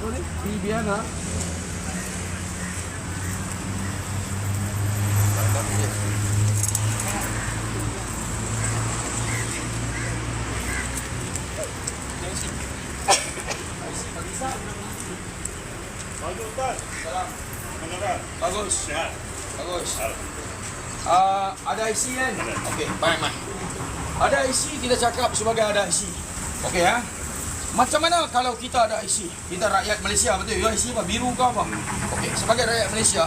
Bibiana. Bagus. Bagus. Ada IC kan? Okey, baik. Ada IC, kita cakap sebagai ada IC. Okey ya. Macam mana kalau kita ada IC? Kita rakyat Malaysia, betul? Ya, IC apa? Biru ke apa? Okey, sebagai rakyat Malaysia,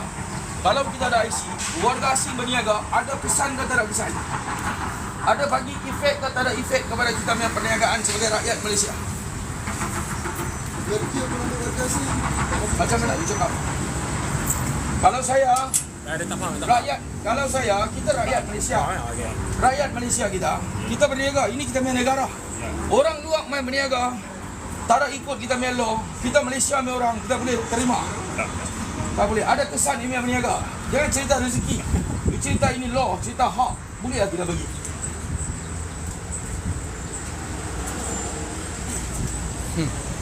kalau kita ada IC, warga asing berniaga, ada kesan ke tak ada kesan? Ada bagi efek ke tak ada efek kepada kita punya perniagaan sebagai rakyat Malaysia? Macam mana you cakap? Kalau saya rakyat, kalau saya, kita rakyat Malaysia. Rakyat Malaysia kita berniaga, ini kita punya negara. Orang luar main berniaga, tak ada ikut kita punya law. Kita Malaysia punya orang, kita boleh terima. Tak boleh, ada kesan ini berniaga. Jangan cerita rezeki. You cerita ini law, cerita hak. Boleh lah kita bagi.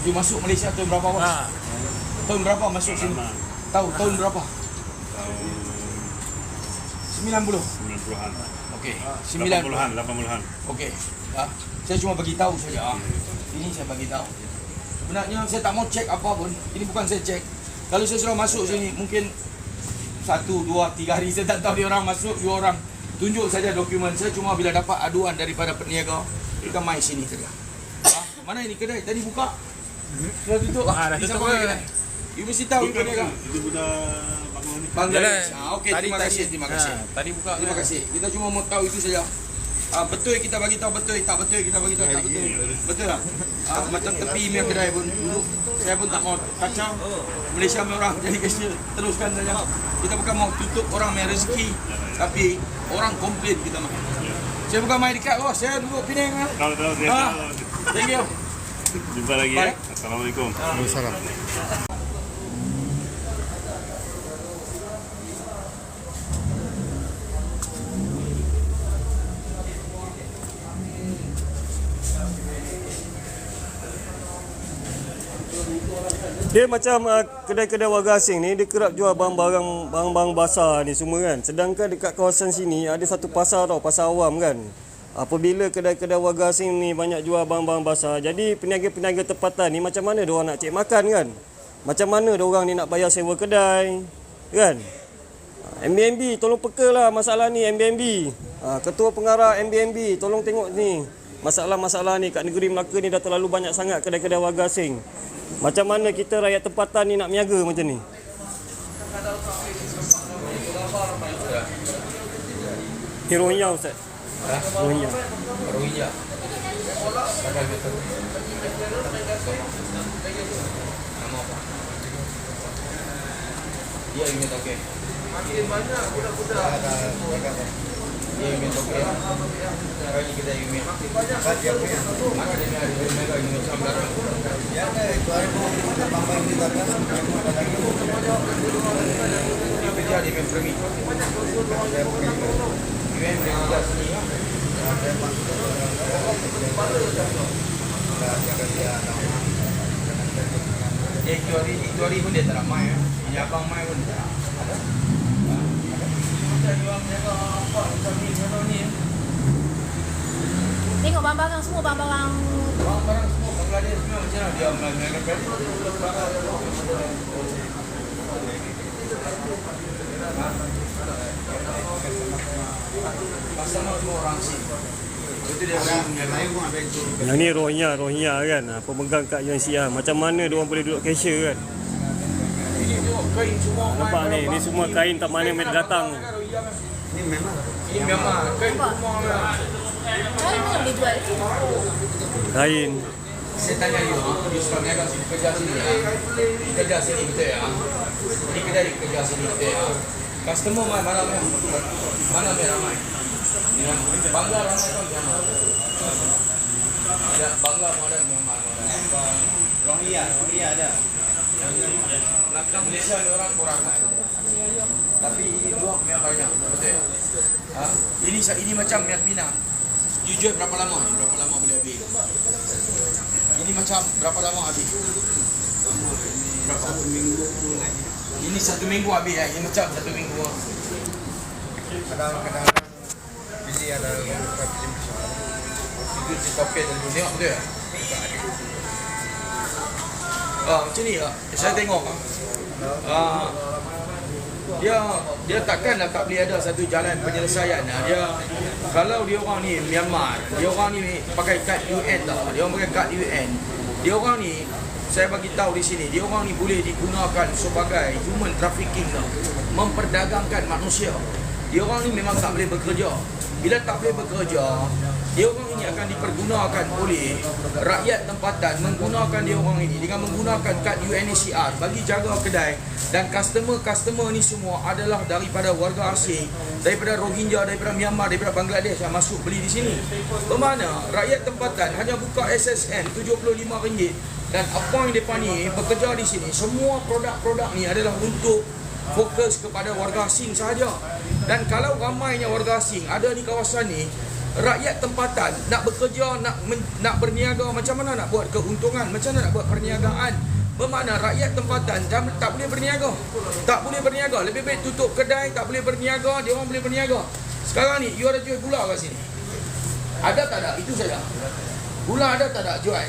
You masuk Malaysia tahun berapa, bos? Tahun berapa masuk sini? Tahu tahun berapa? 90. 90-an. Okey, 80-an. Okey. Saya cuma bagi tahu saja. Ini saya bagi tahu. Sebenarnya saya tak mau cek apa pun. Ini bukan saya cek. Kalau saya sudah masuk sini, mungkin 1, 2, 3 hari saya tak tahu dia orang masuk, 2 orang. Tunjuk saja dokumen saya, cuma bila dapat aduan daripada peniaga, kita mai sini saja. Mana ini kedai? Tadi buka? Sudah tutup. Dah tutup ke? You mesti tahu you peniaga. Itu budak Bangladesh. Okey, terima kasih. Tadi buka. Terima kasih. Kita cuma mau tahu itu saja. Betul kita bagi tahu, betul tak betul kita bagi tahu tak betul. Betul tak? Macam tepi punya kedai pun dulu saya pun tak mau kacau. Malaysia punya orang jadi cashier, teruskan saja. Kita bukan mau tutup orang punya rezeki, tapi orang komplain kita mah. Saya bukan main dekat, oh saya duduk Penang. Tahu. Thank you. Jumpa lagi ya. Assalamualaikum. Waalaikumsalam. Dia macam kedai-kedai warga asing ni, dia kerap jual barang-barang basah ni semua kan. Sedangkan dekat kawasan sini ada satu pasar tau, pasar awam kan. Apabila kedai-kedai warga asing ni banyak jual barang-barang basah, jadi peniaga-peniaga tempatan ni macam mana diorang nak cek makan kan? Macam mana diorang ni nak bayar sewa kedai kan? MBMB tolong peka lah masalah ni MBMB. Ketua pengarah MBMB tolong tengok ni. Masalah-masalah ni kat negeri Melaka ni dah terlalu banyak sangat kedai-kedai warga asing. Macam mana kita rakyat tempatan ni nak berniaga macam ni? Ni Rohingya Ustaz. Rohingya. Dia ingin toke. Makin banyak budak-budak. Dia ingin toke. Bagi kita ingin. Makin banyak dia punya. Maka dia ada mereka ingin sambar. Ya, itu hari kita tambah ini tak ada. Dia kerja di pergi. Banyak UN kerja sini. Itu hari pun dia tak ramai ya. Ini abang mai pun ada. Tengok barang-barang semua, barang-barang semua Bangladesh semua macam mana dia melakukan pasal semua orang sini. Itu dia Yang ni Rohingya kan. Pemegang kat UNHCR. Macam mana diorang boleh duduk cashier kan? ini tengok kain semua. Nampak ni, ni semua kain tak mana mereka datang. Ini memang kain semua. kain mana boleh jual? Kain. Saya tanya you suka niaga sini, kerja sini ya? Kerja sini betul ya? Ini kedai kerja sini betul ya? Customer mana ramai? Bangla ramai kan Myanmar? Ada Bangla ada Myanmar. Rohingya ada. Belakang Malaysia ni orang kurang. Tapi ini dua yang banyak, betul ya? Ini macam yang Pinang. You jual berapa lama? Berapa lama boleh habis? Ini macam berapa lama habis? Lama. Satu minggu. Ini 1 minggu habis ya. Ini macam 1 minggu. Kadang-kadang beli ada beberapa beli besar. Itu si topik dan dunia betul ya? Macam ni lah. Saya tengok dia takkanlah tak boleh ada satu jalan penyelesaian. Dia kalau dia orang ni Myanmar, dia orang ni pakai kad UN tau. Dia orang pakai kad UN. Dia orang ni saya bagi tahu di sini, dia orang ni boleh digunakan sebagai human trafficking tau. Memperdagangkan manusia. Dia orang ni memang tak boleh bekerja. Bila tak boleh bekerja, dia orang ini akan dipergunakan oleh rakyat tempatan menggunakan dia orang ini dengan menggunakan kad UNHCR bagi jaga kedai, dan customer ni semua adalah daripada warga asing, daripada Rohingya, daripada Myanmar, daripada Bangladesh yang masuk beli di sini. Bermakna rakyat tempatan hanya buka SSM RM75 dan apa yang mereka ni bekerja di sini, semua produk-produk ni adalah untuk fokus kepada warga asing sahaja. Dan kalau ramainya warga asing ada di kawasan ni, rakyat tempatan nak bekerja, nak berniaga, macam mana nak buat keuntungan, macam mana nak buat perniagaan. Bermakna rakyat tempatan tak boleh berniaga. Tak boleh berniaga. Lebih baik tutup kedai, tak boleh berniaga, dia orang boleh berniaga. Sekarang ni, you ada jual gula kat sini? Ada tak ada? Itu saja. Gula ada tak ada? Jual.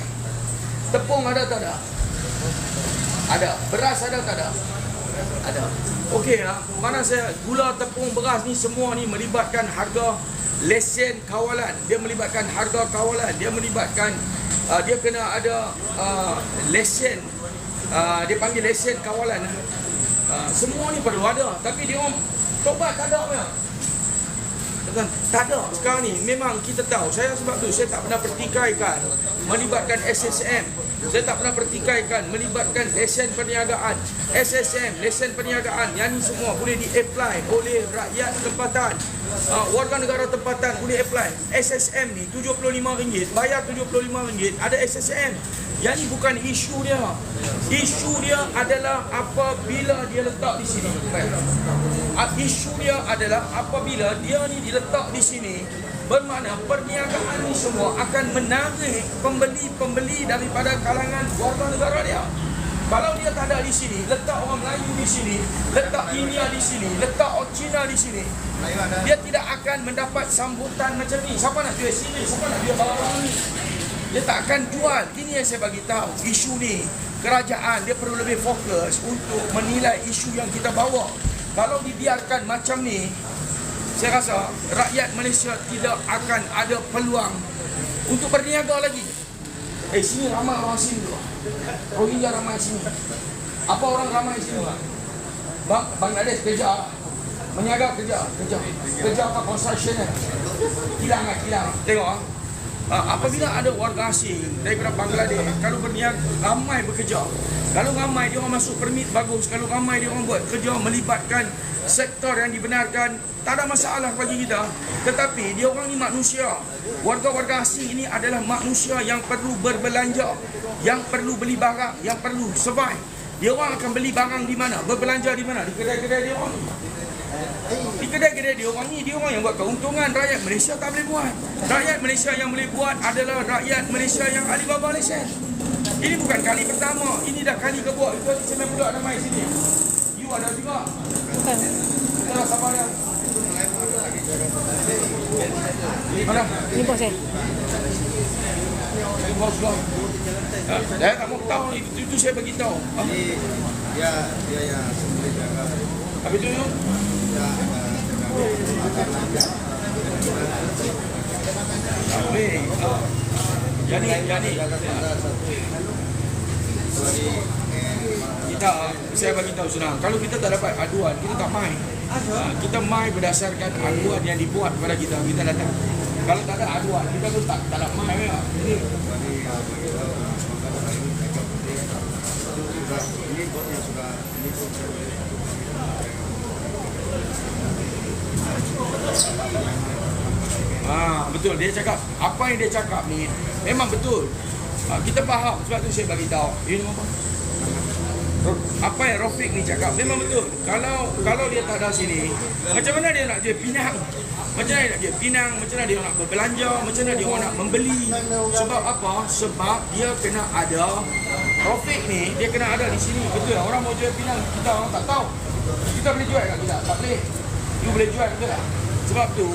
Tepung ada tak ada? Ada. Beras ada tak ada? Ada. Okey lah. Mana saya gula, tepung, beras ni semua ni melibatkan harga lesen kawalan. Dia melibatkan harga kawalan. Dia melibatkan dia kena ada lesen. Dia panggil lesen kawalan. Semua ni perlu ada. Tapi dia orang tobat tak ada punya. Tak ada. Sekarang ni memang kita tahu. Saya sebab tu saya tak pernah pertikaikan melibatkan SSM. Saya tak pernah pertikaikan melibatkan lesen perniagaan. SSM, lesen perniagaan, yang ni semua boleh di-apply oleh rakyat tempatan. Warga negara tempatan boleh apply. SSM ni RM75, bayar RM75, ada SSM. Yang ni bukan isu dia. Isu dia adalah apabila dia letak di sini. Isu dia adalah apabila dia ni diletak di sini, bermakna perniagaan ni semua akan menarik pembeli-pembeli daripada kalangan warga negara dia. Kalau dia tak ada di sini, letak orang Melayu di sini, letak India di sini, letak orang Cina di sini, dia tidak akan mendapat sambutan macam ni. Siapa nak jual sini? Siapa nak jual barang ni? Dia tak akan jual. Ini yang saya bagi tahu. Isu ni, kerajaan dia perlu lebih fokus untuk menilai isu yang kita bawa. Kalau dibiarkan macam ni, saya rasa rakyat Malaysia tidak akan ada peluang untuk berniaga lagi. Sini ramai orang sini tu. Rohingya ramai sini. Apa orang ramai sini? Bangladesh kerja, meniaga kerja apa construction ni? Kilang. Tengok apabila ada warga asing daripada Bangladesh, kalau berniaga ramai bekerja. Kalau ramai dia orang masuk permit bagus, kalau ramai dia orang buat kerja melibatkan sektor yang dibenarkan, tak ada masalah bagi kita. Tetapi dia orang ni manusia. Warga-warga asing ini adalah manusia yang perlu berbelanja, yang perlu beli barang, yang perlu survive. Dia orang akan beli barang di mana? Berbelanja di mana? Di kedai-kedai dia orang. Di kedai-kedai dia orang ni, dia orang yang buat keuntungan. Rakyat Malaysia tak boleh buat. Rakyat Malaysia yang boleh buat adalah rakyat Malaysia yang Alibaba lesen. Ini bukan kali pertama. Ini dah kali kedua. Itu ada semen budak ada main sini. You ada juga. Bukan. Kita dah sabar ya. Mana? Ini bos saya. Ini bos kau. Saya tak mau tahu. Itu saya bagi tahu. Dia yang sendiri jaga. Habis itu you? Tak boleh. Jadi kita, saya bagi tahu senang. Kalau kita tak dapat aduan, kita tak main. Kita main berdasarkan aduan yang dibuat kepada kita. Kita datang. Kalau tak ada aduan, kita pun tak nak main. Ini betul, dia cakap apa yang dia cakap ni memang betul. Kita faham, sebab tu saya bagi tahu. Ini apa? apa yang Rafiq ni cakap memang betul. Kalau dia tak ada sini, macam mana dia nak jual Pinang? Macam mana dia nak jual Pinang? Macam mana dia nak berbelanja? Macam mana dia orang nak membeli? Sebab apa? Sebab dia kena ada Rafiq ni, dia kena ada di sini. Betul lah, orang mau jual Pinang, kita orang tak tahu. Kita boleh jual tak? Kita tak boleh. You boleh jual, betul tak? Sebab tu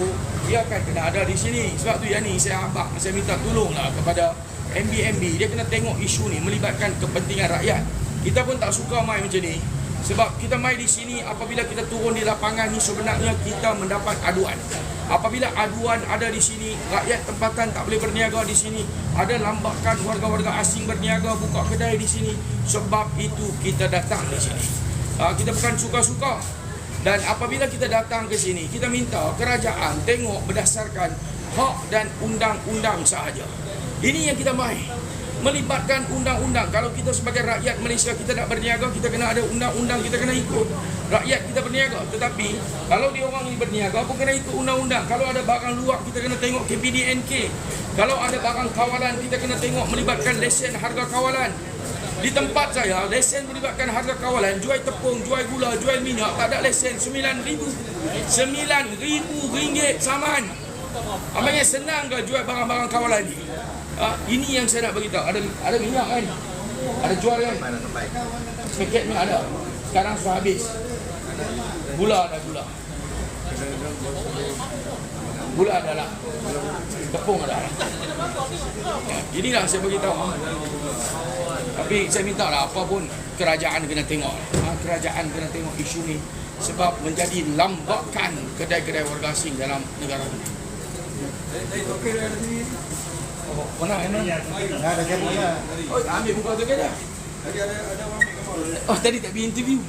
dia akan kena ada di sini. Sebab tu yang ni saya minta tolonglah kepada MB. Dia kena tengok isu ni melibatkan kepentingan rakyat. Kita pun tak suka main macam ni. Sebab kita main di sini, apabila kita turun di lapangan ni sebenarnya kita mendapat aduan. Apabila aduan ada di sini, rakyat tempatan tak boleh berniaga di sini. Ada lambakan warga-warga asing berniaga, buka kedai di sini. Sebab itu kita datang di sini. Kita bukan suka-suka. Dan apabila kita datang ke sini, kita minta kerajaan tengok berdasarkan hak dan undang-undang sahaja. Ini yang kita main. Melibatkan undang-undang. Kalau kita sebagai rakyat Malaysia, kita nak berniaga, kita kena ada undang-undang, kita kena ikut. Rakyat kita berniaga. Tetapi kalau dia orang ini berniaga pun kena ikut undang-undang. Kalau ada barang luar, kita kena tengok KPDNK. Kalau ada barang kawalan, kita kena tengok melibatkan lesen harga kawalan. Di tempat saya, lesen melibatkan harga kawalan, jual tepung, jual gula, jual minyak, tak ada lesen, RM9,000 saman. Amanya senang ke jual barang-barang kawalan ni? Ini yang saya nak beritahu. Ada minyak kan? Ada jual kan? Paket ni ada. Sekarang sudah habis. Gula ada gula. Gula ada lah. Tepung ada lah. Inilah saya beritahu. Tapi saya minta lah, apa pun kerajaan kena tengok. Kerajaan kena tengok isu ni. Sebab menjadi lambakan kedai-kedai warga asing dalam negara ini. Oh, mana? Nggak ada jadi lah. Oh, ambil buka tu ke dah? Ada orang make up. Oh, tadi tak pergi interview.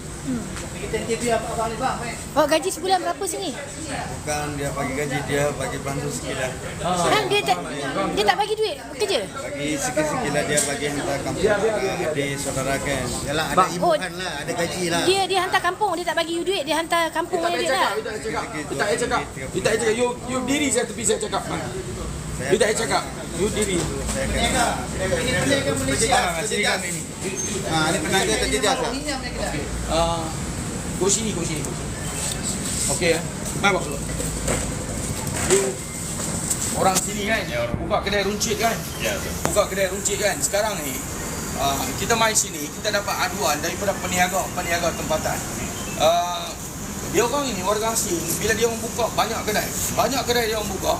Kita TV apa kali bang? Oh, gaji sebulan berapa sini? Bukan dia bagi gaji, dia bagi bantu sikit lah. Kan dia tak bagi duit bekerja? Bagi sikit-sikit lah, dia bagi hantar kampung adik saudara kan. Yalah ada ibukan lah, ada gaji lah. Dia hantar kampung, dia tak bagi you duit, dia hantar kampung punya duit lah. You tak cakap. You diri saya tepi saya cakap. You tak cakap. You diri. Saya kena. Ini Malaysia. Ini penaga tadi dia. Go sini. Okey ya. Mai bawa. You orang sini kan, buka kedai runcit kan? Ya. Buka kedai runcit kan. Sekarang ni kita mai sini, kita dapat aduan daripada peniaga tempatan. Dia orang ini warga asing, bila dia orang buka banyak kedai dia orang buka.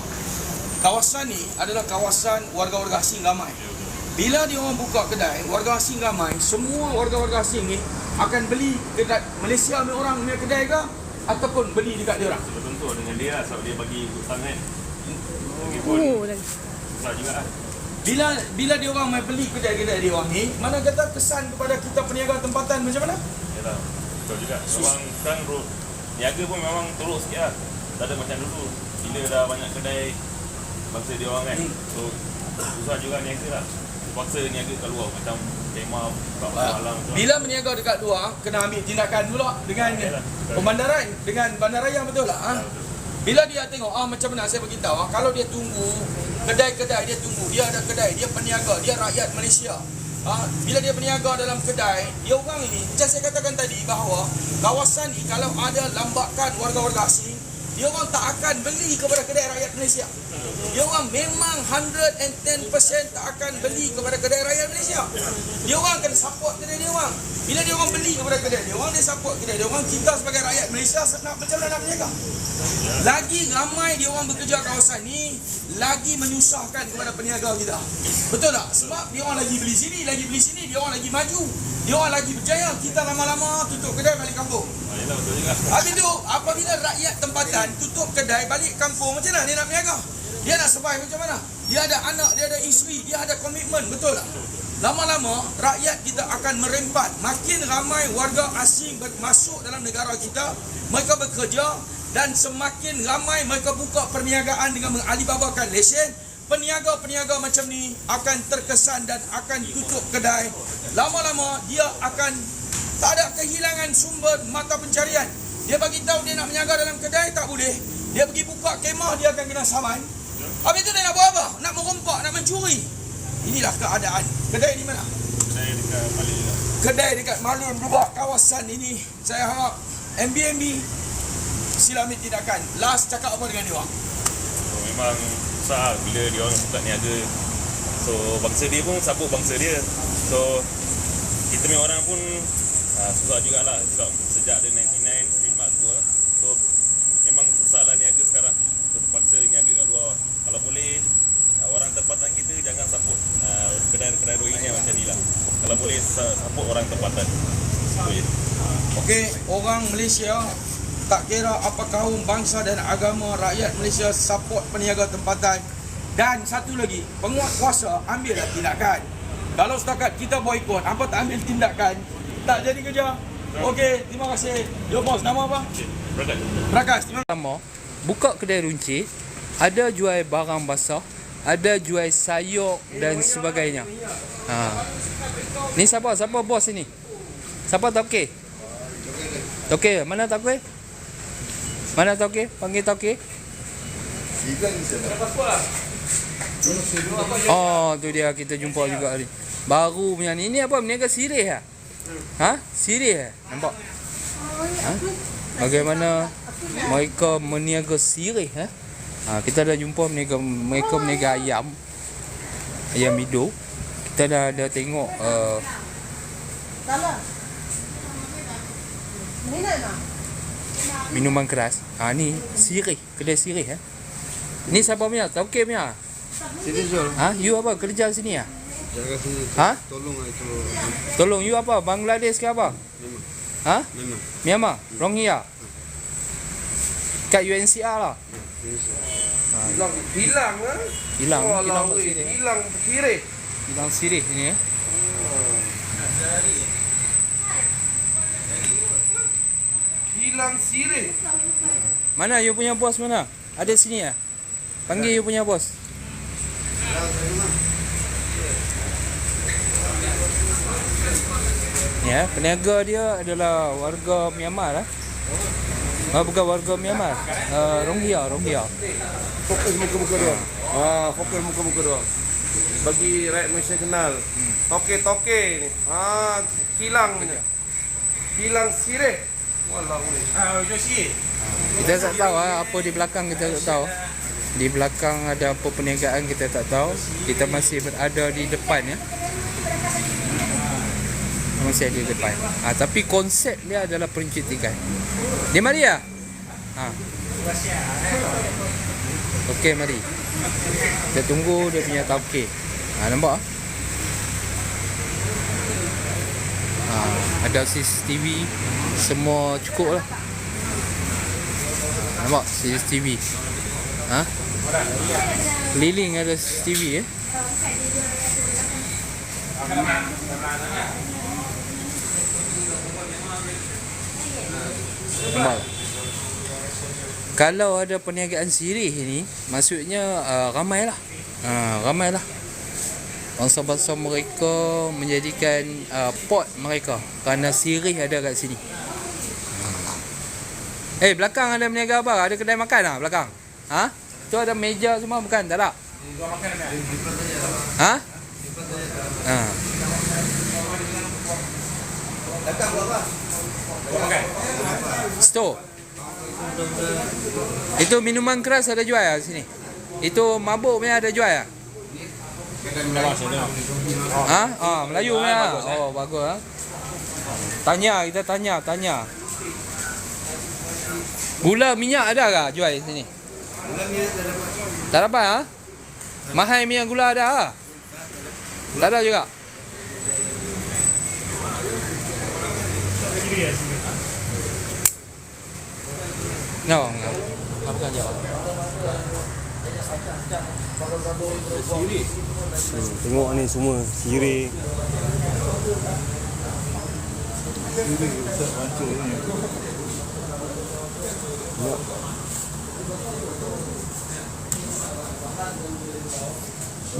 Kawasan ni adalah kawasan warga-warga asing ramai. Bila dia orang buka kedai, warga asing ramai, semua warga-warga asing ni akan beli dekat Malaysia punya orang punya kedai ke ataupun beli dekat dia orang. Tentu dengan dia lah, sebab dia bagi hutang kan. Susah juga lah. Bila dia orang mai beli kedai-kedai dia orang ni, mana kata kesan kepada kita peniaga tempatan macam mana? Yalah, betul juga. Memang sekarang niaga pun memang teruk sikit lah. Tak ada macam dulu. Bila dah banyak kedai bangsa dia orang kan. So susah juga niaga lah. Terpaksa niaga kat luar macam tema malam. Bila berniaga dekat luar, kena ambil tindakan pula dengan pemandaran, dengan bandaraya, betul tak? Bila dia tengok, macam mana saya beritahu, kalau dia tunggu, kedai-kedai dia tunggu, dia ada kedai, dia peniaga, dia rakyat Malaysia. Bila dia berniaga dalam kedai, dia orang ini, macam saya katakan tadi bahawa kawasan ni kalau ada lambakan warga-warga asing, dia orang tak akan beli kepada kedai rakyat Malaysia. Dia orang memang 110% tak akan beli kepada kedai rakyat Malaysia. Dia orang akan support kedai dia orang. Bila dia orang beli kepada kedai dia orang, dia support kedai dia orang. Kita sebagai rakyat Malaysia nak macam mana nak berniaga? Lagi ramai dia orang bekerja kawasan ni, lagi menyusahkan kepada peniaga kita. Betul tak? Sebab dia orang lagi beli sini, dia orang lagi maju. Dia orang lagi berjaya, kita lama-lama tutup kedai balik kampung. Yalah, betul juga. Habis tu, apabila rakyat tempatan tutup kedai balik kampung, macam mana dia nak berniaga? Dia nak survive macam mana? Dia ada anak, dia ada isteri, dia ada komitmen, betul tak? Lama-lama, rakyat kita akan merempat. Makin ramai warga asing masuk dalam negara kita, mereka bekerja dan semakin ramai mereka buka perniagaan dengan mengalibabakan lesen. Peniaga-peniaga macam ni akan terkesan dan akan tutup kedai. Lama-lama, dia akan tak ada kehilangan sumber mata pencarian. Dia bagi tahu dia nak berniaga dalam kedai, tak boleh. Dia pergi buka kemah, dia akan kena saman. Habis tu dia nak buat apa? Nak merompak, nak mencuri. Inilah keadaan. Kedai di mana? kedai dekat Malin juga. Kedai dekat Malin juga kawasan ini. Saya harap MBMB sila ambil tindakan. Last cakap apa dengan dia orang? So, memang susah bila dia orang buka niaga. So bangsa dia pun sabuk bangsa dia. So kita punya orang pun susah jugalah sebab sejak ada 99 Street Mart semua. So memang susahlah niaga sekarang. So terpaksa niaga kat luar. Kalau boleh orang tempatan kita jangan support kedai-kedai doi ni macam ni lah. Kalau boleh support orang tempatan. So je. Okey, orang Malaysia tak kira apa kaum, bangsa dan agama, rakyat Malaysia support peniaga tempatan. Dan satu lagi, penguat kuasa ambillah tindakan. Kalau setakat kita boikot, apa tak ambil tindakan, tak jadi kerja. Okey, terima kasih. Yo bos, nama apa? Berkat. Prakas. Terima Pertama, buka kedai runcit, ada jual barang basah, ada jual sayur dan sebagainya. Ni siapa? Siapa bos ini? Siapa tauke? Tauke, mana tauke? Mana tauke? Panggil tauke. Oh, tu dia kita jumpa juga ni. Baru punya ni. Ini apa? Berniaga sirih ah? Ha? Sirih eh? Nampak? Ha? Bagaimana mereka berniaga sirih eh? Kita dah jumpa mereka berniaga ayam. Ayam hidup. Kita dah ada tengok minuman keras. Ni sirih, kedai sirih eh. Ni siapa punya? Tauke punya. Sini Zul. You apa? Kerja sini ah? Jaga sini. Tolong itu. Tolong you apa? Bangladesh ke apa? Memang. Myanmar. Rohingya. Kat UNCR lah. Hilang Hilang sirih. sirih. Hilang sirih ni eh. Hilang sirih. Mana you punya bos mana? Ada sini ah? Panggil you punya bos. Ya, peniaga dia adalah warga Myanmar lah. Bukan warga Myanmar. Rohingya. Fokus muka-muka dia. Fokus muka-muka dia. Bagi rakyat Malaysia kenal. Toke ni. Hilang ni. Hilang sirih. Walau ni. Kita tak tahu apa di belakang, kita tak tahu. Di belakang ada apa perniagaan kita tak tahu. Kita masih berada di depan ya. Masih ada di depan. Tapi konsep dia adalah peruncitikan. Dia mari ya? Okey, mari. Kita tunggu dia punya tauke. Nampak? Ada CCTV. Semua cukup lah. Nampak CCTV. Keliling ada CCTV ya. Nampak. Kalau ada perniagaan sirih ni, maksudnya ramailah. Ramailah. Bangsa-bangsa mereka menjadikan pot mereka kerana sirih ada kat sini. Belakang ada berniaga apa? Ada kedai makan lah belakang. Tu ada meja semua bukan? Tak ada? Store. Itu minuman keras ada jual ya sini? Itu mabuk punya ada jual ya? Melayu punya. Oh, bagus. Kita tanya. Gula minyak ada ke jual sini? Gula minyak tak dapat. Tak dapat Mahal minyak gula ada Tak ada juga. No, enggak. Apa kan jawab? Tengok ni semua sirih.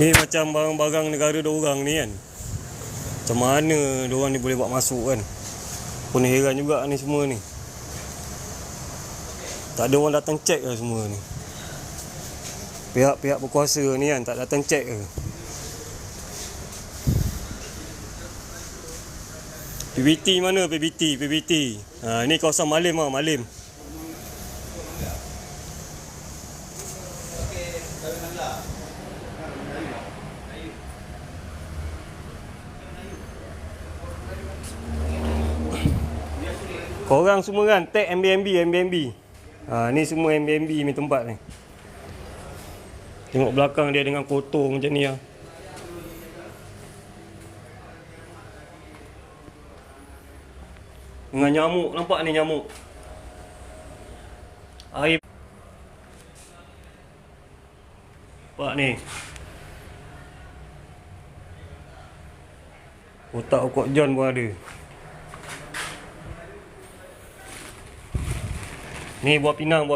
Ni macam barang-barang negara diorang ni kan. Macam mana diorang ni boleh buat masuk kan. Pun heran juga ni semua ni. Tak ada orang datang cek lah semua ni. Pihak-pihak berkuasa ni kan tak datang cek ke. PBT mana PBT? Ni kawasan Malim ah, Malim. Korang semua kan tag MBMB. Ni semua MBMB ni tempat ni. Tengok belakang dia dengan kotor macam ni lah. Dengan nyamuk, nampak ni nyamuk. Air. Nampak ni. Kotak Okok John pun ada. Ni buah pinang.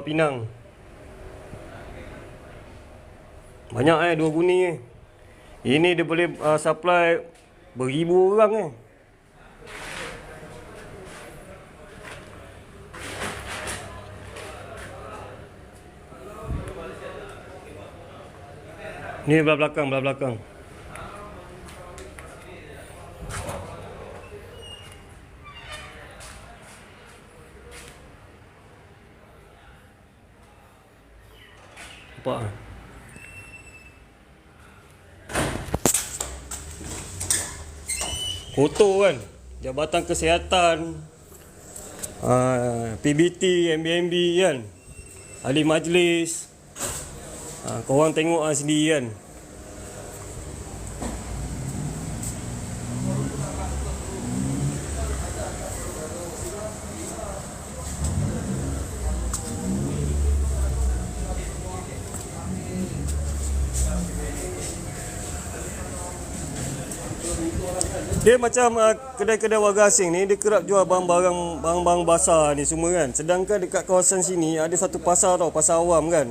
Banyak 2 guni ni. Ini dia boleh supply beribu orang Ni belah belakang. Nampak kan? Kotor kan? Jabatan Kesihatan, PBT, MBMB kan? Ahli majlis. Korang tengok sendiri kan? Dia macam kedai-kedai warga asing ni, dia kerap jual barang-barang basah ni semua kan. Sedangkan dekat kawasan sini ada satu pasar tau, pasar awam kan.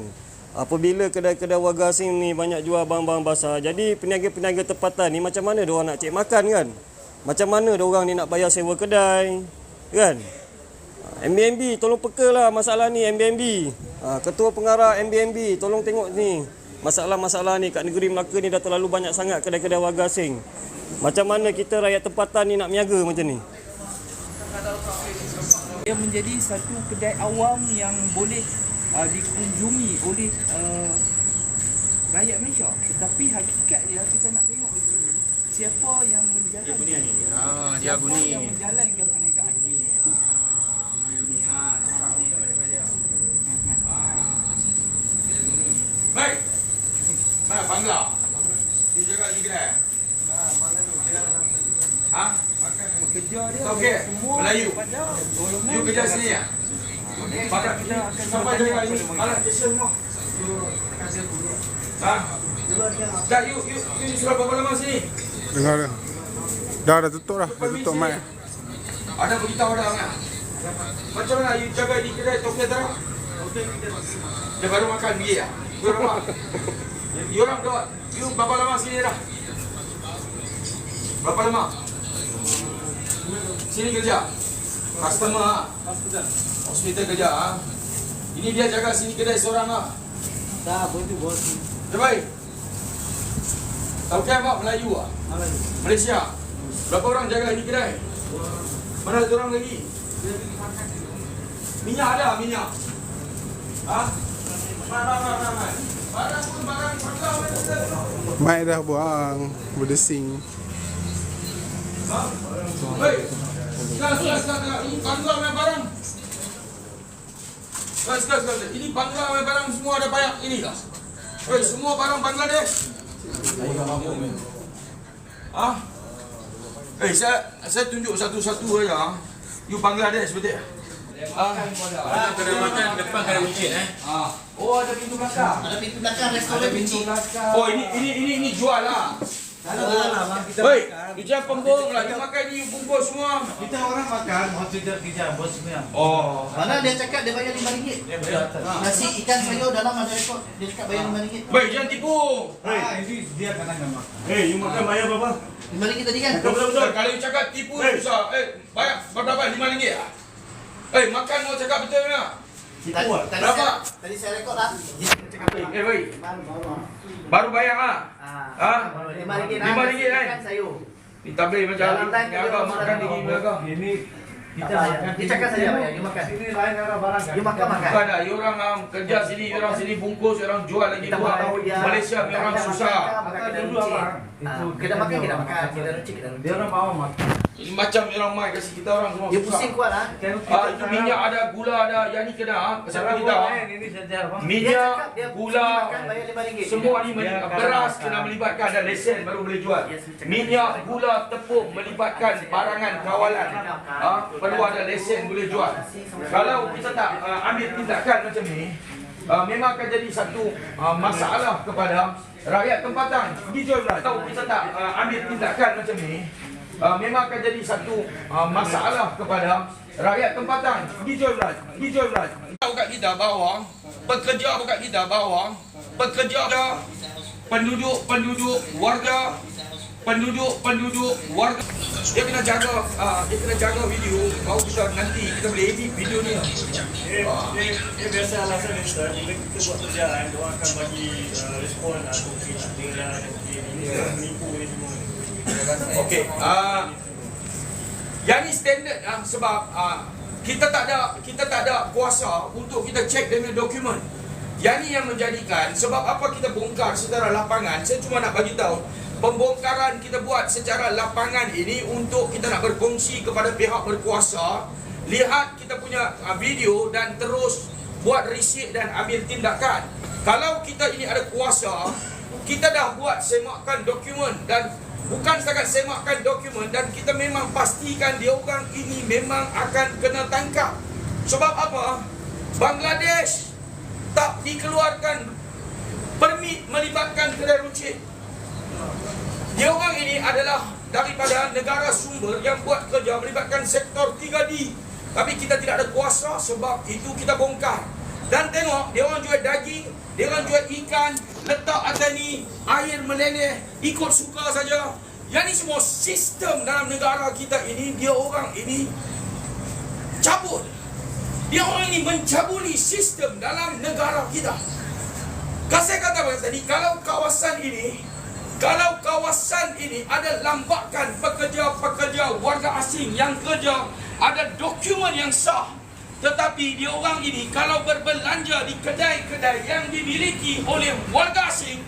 Apabila kedai-kedai warga asing ni banyak jual barang-barang basah, jadi peniaga-peniaga tempatan ni macam mana diorang nak cek makan kan? Macam mana diorang ni nak bayar sewa kedai kan? MBMB tolong peka lah masalah ni MBMB. Ketua pengarah MBMB tolong tengok ni. Masalah-masalah ni kat negeri Melaka ni dah terlalu banyak sangat kedai-kedai warga asing. Macam mana kita rakyat tempatan ni nak berniaga macam ni? Ia menjadi satu kedai awam yang boleh dikunjungi oleh rakyat Malaysia. Tetapi hakikat dia kita nak tengok di sini siapa yang menjalankan. Dia guni. Siapa yang menjalankan perniagaan ini. Baik. Mana Bangla? Dia jaga lagi kedai. Kerja dia Okey. semua Melayu. pada golongan You kerja sini ya? Pada kita akan sampai jaga ini. Alah, kesel semua. Dah, you sudah berapa lama sini? Dengar dah. Dah tutup dah. Dah tutup mic. Ada beritahu dah kan? Macam mana you jaga di kedai Tokyo Tara? Dia baru makan bilik ya? You orang dah. You berapa lama sini dah? Berapa lama? Sini kerja? Customer hospital kerja Ini dia jaga sini kedai seorang Tak, betul bos. Terbaik. Tahu kan Pak Melayu Malaysia. Berapa orang jaga ini kedai? Mana ada orang lagi? Minyak ada minyak. Mana. Barang pun barang panggang. Mic dah buang. Berdesing. Hei. Sekarang. Ini panggang dengan barang. Sekarang. Ini panggang dengan barang semua ada banyak ini lah. Hei, semua barang Bangladesh. Saya tunjuk satu-satu saja. You Bangladesh betul? Kedai makan depan kedai masjid Oh, ada pintu belakang. Ada pintu belakang restoran pintu. Oh, ini jual lah. Hei, you jangan pembung lah. You makan ni, you bungkus semua. Kita orang makan, hospital kerja bos semua. Oh. Mana dia cakap dia bayar RM5. Nasi ikan sayur dalam ada rekod. Dia cakap bayar RM5. Baik, jangan tipu. Ini dia kena nama. Hey, you makan bayar berapa? RM5 tadi kan? Betul-betul. Kalau you cakap tipu, susah. Bayar berapa? RM5? Makan mau cakap betul tak? Tipu ah. Berapa? Tadi saya rekod lah. Dia cakap baik. Baru bayar lah. RM5 RM5 kan? ikan sayur. Ditabir macam niaga makan di niaga. Ini kita makan. Dia cakap saja Pak, you makan. Sini lain arah barang kan. You makan. Bukan dah, you orang kerja sini, you orang sini bungkus, you orang jual lagi buat. Malaysia ni orang susah. Makan dulu abang. Kita makan. Kita runcit. Dia orang bawa makan. Ini macam you orang mai kasi kita orang semua Dia susah. pusing kuat lah. Itu minyak ada, gula ada, yang ni kena pasal kita. Ini sejar bang. Minyak, gula, bayar RM5. semua ni beras kena melibatkan ada lesen baru boleh jual. Minyak, gula, tepung melibatkan barangan kawalan. Perlu ada lesen boleh jual. Kalau kita tak ambil tindakan macam ni, memang akan jadi satu masalah kepada rakyat tempatan. Pergi jual beras. Kalau kita tak ambil tindakan macam ni, memang akan jadi satu masalah kepada rakyat tempatan. Pergi jual beras. Bukan kita bawa, pekerja bukan kita bawa, pekerja penduduk warga. Dia kena jaga video. Baru kita nanti kita boleh edit video ni. Dia biasa alasan ni Ustaz, bila kita buat kerjaan, dia orang akan bagi respon atau tinggal menipu ni semua. Okey. Yang ni standard sebab kita tak ada kuasa untuk kita cek dengan dokumen. Yang ni yang menjadikan sebab apa kita bongkar secara lapangan. Saya cuma nak bagi tahu pembongkaran kita buat secara lapangan ini untuk kita nak berkongsi kepada pihak berkuasa. Lihat kita punya video dan terus buat risik dan ambil tindakan. Kalau kita ini ada kuasa, kita dah buat semakkan dokumen dan bukan setakat semakkan dokumen dan kita memang pastikan dia orang ini memang akan kena tangkap. Sebab apa? Bangladesh tak dikeluarkan permit melibatkan kedai runcit. Dia orang ini adalah daripada negara sumber yang buat kerja melibatkan sektor 3D. Tapi kita tidak ada kuasa sebab itu kita bongkar. Dan tengok, dia orang jual daging, dia orang jual ikan, letak atas ni, air meleleh, ikut suka saja. Yang ni semua sistem dalam negara kita ini, dia orang ini cabut. Dia orang ini mencabuli sistem dalam negara kita. Saya kata tadi, kalau kawasan ini ada lambakan pekerja-pekerja warga asing yang kerja, ada dokumen yang sah, tetapi dia orang ini kalau berbelanja di kedai-kedai yang dimiliki oleh warga asing,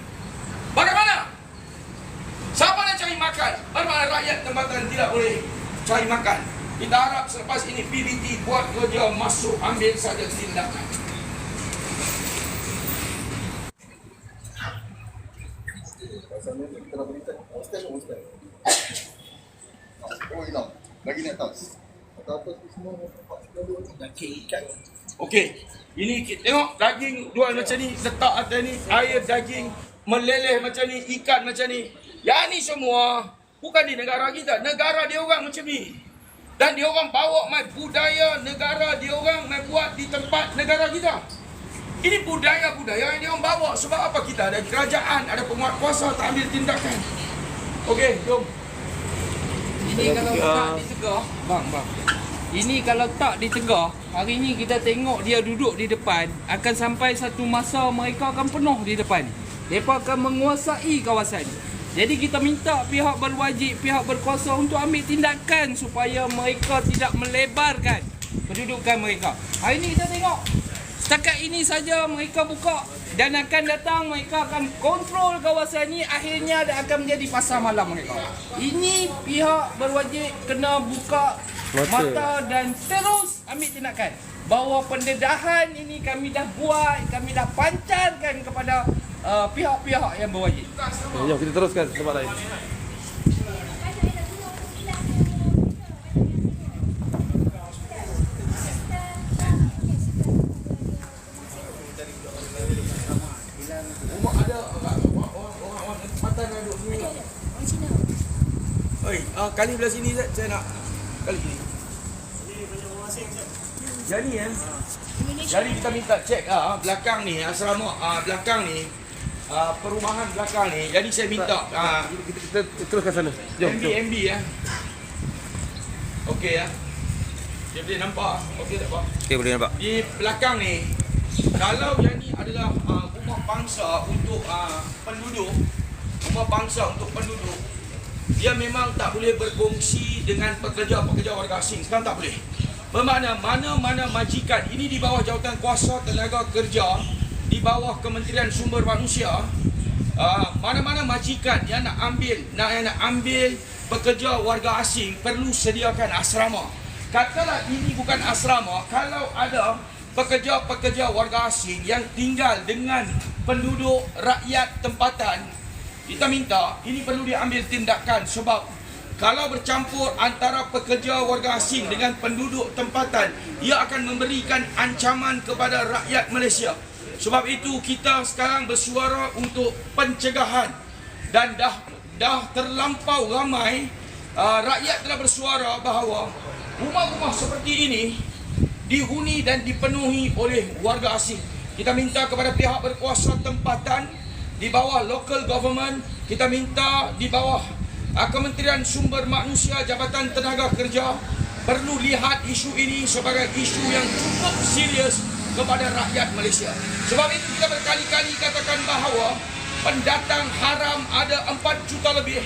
bagaimana? Siapa nak cari makan? Bagaimana rakyat tempatan tidak boleh cari makan? Kita harap selepas ini PBT buat kerja masuk, ambil saja tindakan. Okey, ini tengok daging jual macam ni, letak atas ni, air daging meleleh macam ni, ikan macam ni. Yang ni semua bukan di negara kita, negara dia orang macam ni. Dan dia orang bawa mai budaya negara dia orang mai buat di tempat negara kita. Ini budaya-budaya yang dia orang bawa. Sebab apa? Kita ada kerajaan, ada penguatkuasa tak ambil tindakan. Okey, jom. Ini kalau tak ditegah, bang. Ini kalau tak ditegah, hari ni kita tengok dia duduk di depan, akan sampai satu masa mereka akan penuh di depan. Mereka akan menguasai kawasan. Jadi kita minta pihak berwajib, pihak berkuasa untuk ambil tindakan supaya mereka tidak melebarkan kedudukan mereka. Hari ini kita tengok setakat ini saja mereka buka dan akan datang mereka akan kontrol kawasan ini, akhirnya akan menjadi pasar malam mereka. Ini pihak berwajib kena buka mata dan terus ambil tindakan. Bahawa pendedahan ini kami dah buat, kami dah pancarkan kepada pihak-pihak yang berwajib. Jom kita teruskan ke tempat lain. Rumah ada orang tempatan yang duduk sini. Orang Cina. Oi, kali belah sini saya nak kali sini. Jadi jadi kita minta cek belakang ni asrama belakang ni perumahan belakang ni. Jadi saya minta Kita teruskan sana. Jom. MB okey ya. Dia boleh nampak. Okey tak apa. Okey, boleh nampak. Di belakang ni kalau yang ni adalah rumah bangsa untuk penduduk, rumah bangsa untuk penduduk. dia memang tak boleh berkongsi dengan pekerja-pekerja warga asing. Sekarang tak boleh. Bermakna mana-mana majikan ini di bawah jawatan kuasa tenaga kerja, di bawah Kementerian Sumber Manusia, mana-mana majikan yang nak ambil pekerja warga asing perlu sediakan asrama. Katalah ini bukan asrama, kalau ada pekerja-pekerja warga asing yang tinggal dengan penduduk rakyat tempatan, kita minta ini perlu diambil tindakan, sebab kalau bercampur antara pekerja warga asing dengan penduduk tempatan, ia akan memberikan ancaman kepada rakyat Malaysia. Sebab itu kita sekarang bersuara untuk pencegahan, dan dah terlampau ramai rakyat telah bersuara bahawa rumah-rumah seperti ini dihuni dan dipenuhi oleh warga asing. Kita minta kepada pihak berkuasa tempatan di bawah local government, kita minta di bawah Kementerian Sumber Manusia, Jabatan Tenaga Kerja perlu lihat isu ini sebagai isu yang cukup serius kepada rakyat Malaysia. Sebab itu kita berkali-kali katakan bahawa pendatang haram ada 4 juta lebih,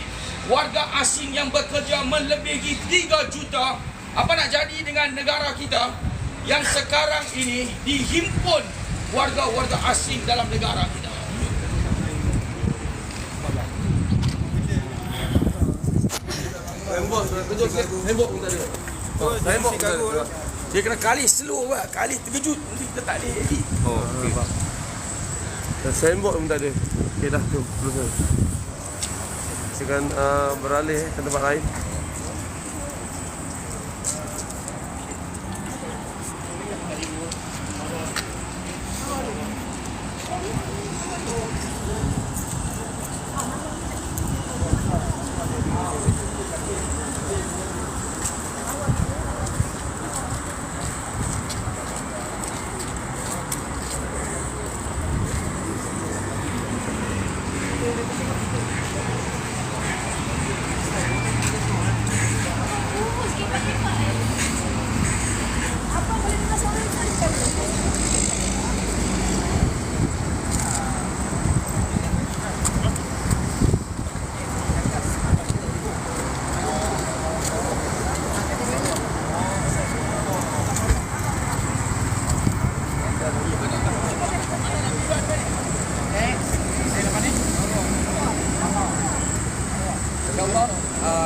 warga asing yang bekerja melebihi 3 juta. Apa nak jadi dengan negara kita yang sekarang ini dihimpun warga-warga asing dalam negara kita? Tembok pun tak ada. Tembok pun tak ada. Dia kena kali slow lah, kali terkejut, nanti kita tak boleh edit. Oh, okey. Dan sembok pun tak ada. Okey dah tu, terus. Silakan beralih ke tempat lain.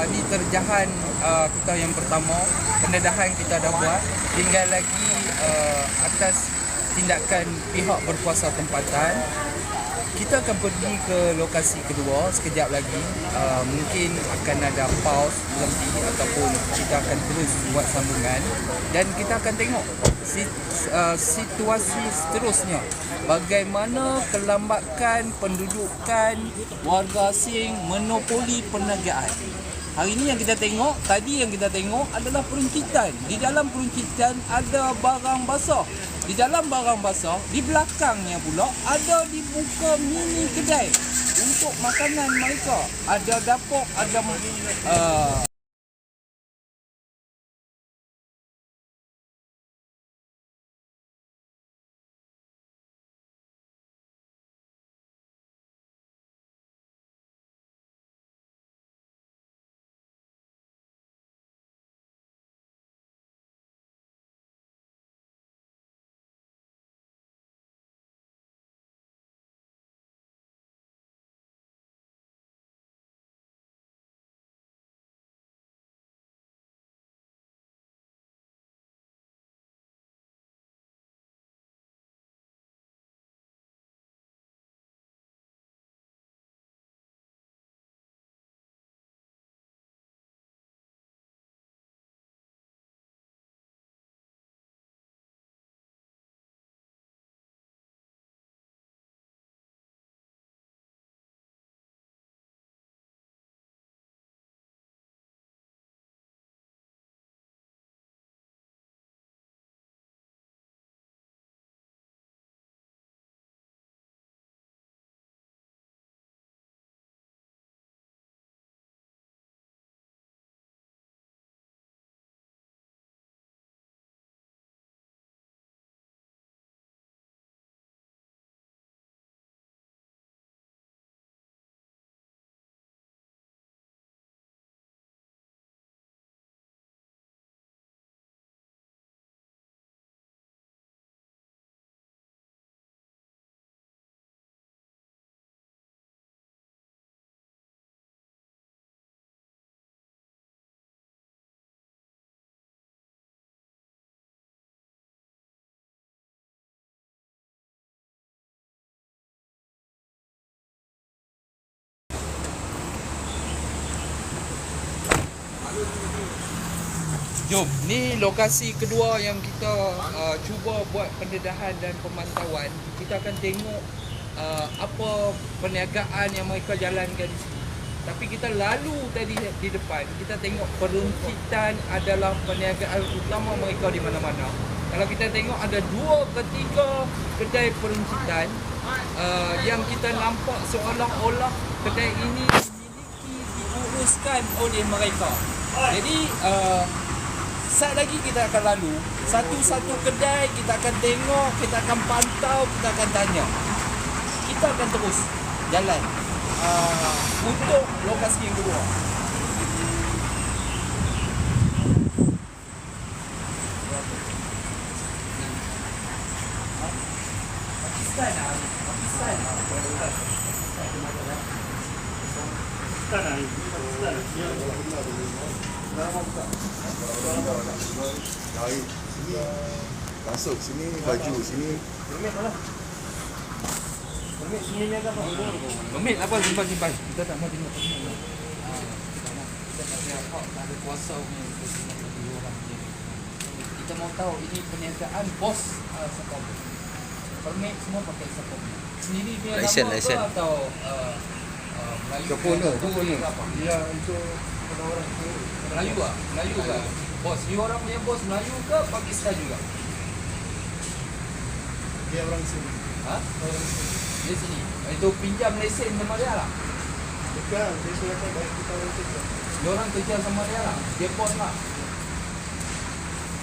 Ini terjahan kita yang pertama, pendedahan kita dah buat. Tinggal lagi atas tindakan pihak berkuasa tempatan, kita akan pergi ke lokasi kedua sekejap lagi. Mungkin akan ada pause berhenti ataupun kita akan terus buat sambungan, dan kita akan tengok situasi seterusnya, bagaimana kelambakan pendudukan warga asing monopoli perniagaan. Hari ini yang kita tengok, tadi yang kita tengok adalah peruntitan. Di dalam peruntitan ada barang basah. Di dalam barang basah, di belakangnya pula ada dibuka mini kedai untuk makanan mereka. Ada dapur, ada Jom, ni lokasi kedua yang kita cuba buat pendedahan dan pemantauan. Kita akan tengok apa perniagaan yang mereka jalankan di sini. Tapi kita lalu tadi di depan, kita tengok peruntitan adalah perniagaan utama mereka di mana-mana. Kalau kita tengok ada 2 ke 3 kedai peruntitan yang kita nampak seolah-olah kedai ini diuruskan oleh mereka. Jadi saat lagi kita akan lalu satu-satu kedai, kita akan tengok, kita akan pantau, kita akan tanya. Kita akan terus jalan untuk lokasi yang kedua. Masuk sini, baju sini. Permit apa simpan-simpan. Kita tak mau tengok permit. Kita tak ada kuasa untuk orang ni. Kita mau tahu ini perniagaan bos siapa. Permit semua pakai siapa. Sendiri dia nama ke atau Melayu? Ya, itu orang tu. Melayu ah, Melayu lah. Bos, you orang punya bos Melayu ke Pakistan juga? Dia orang sini. Ha? Di sini. Itu pinjam lesen sama dia lah. Bukan, dia silakan baik kita orang kerja. Dia orang kerja sama dia lah. Dia bos lah.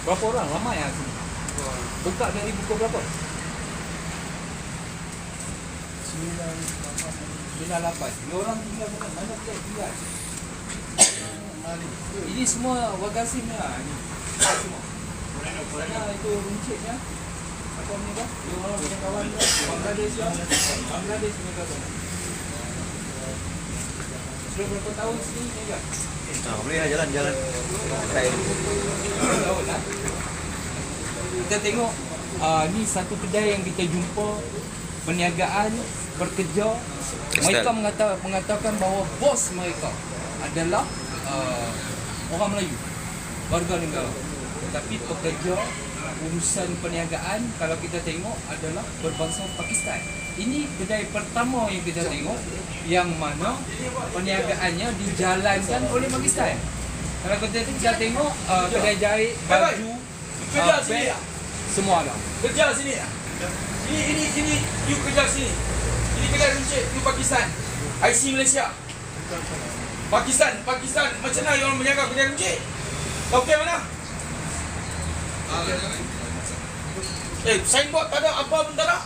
Berapa orang? Ramai lah sini. Buka dari pukul berapa? 9:08. Dia orang tinggal mana? Mana dia tinggal? Ini semua Wagasim lah. Ini semua. Mana itu runcitnya? Apa ni dah? Dia orang punya kawan tu. Bangladesh lah. Bangladesh punya kawan. Sudah berapa tahun sini ni kan? Boleh lah jalan-jalan. Tahun lah. Kita tengok ni satu kedai yang kita jumpa perniagaan bekerja. Mereka mengatakan bahawa bos mereka adalah orang Melayu, warga negara. Tetapi pekerja urusan perniagaan kalau kita tengok adalah berbangsa Pakistan. Ini kedai pertama yang kita tengok yang mana perniagaannya dijalankan oleh Pakistan. Kalau kita tengok kedai jahit, baju, beg, semua ada. Kerja sini ya. Ini you kerja sini. Ini kedai runcit, you Pakistan. IC Malaysia. Pakistan macam mana you orang menjaga kedai runcit? Okey mana? Signboard tak ada, apa pun tak ada.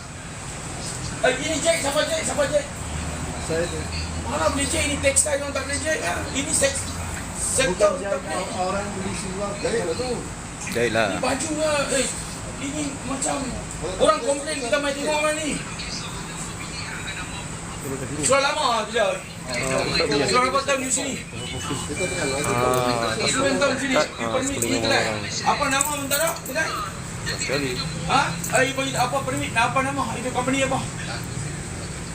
Ini Jack, siapa Jack? Saya tu. Mana boleh Jack, ini tekstil orang tak boleh Jack. Ini sektor tak boleh. Orang beli siluar jahit lah tu. Jahit lah. Ini baju lah. Ini macam orang komplain kita main tengok orang ni. Sudah lama tidak. Sudah berapa tahun di sini? Kita tengah lagi. 9 tahun sini. Permit ni kedai. Apa nama mentara kedai? Sekali. Ha? Apa permit? Apa nama? Itu company apa?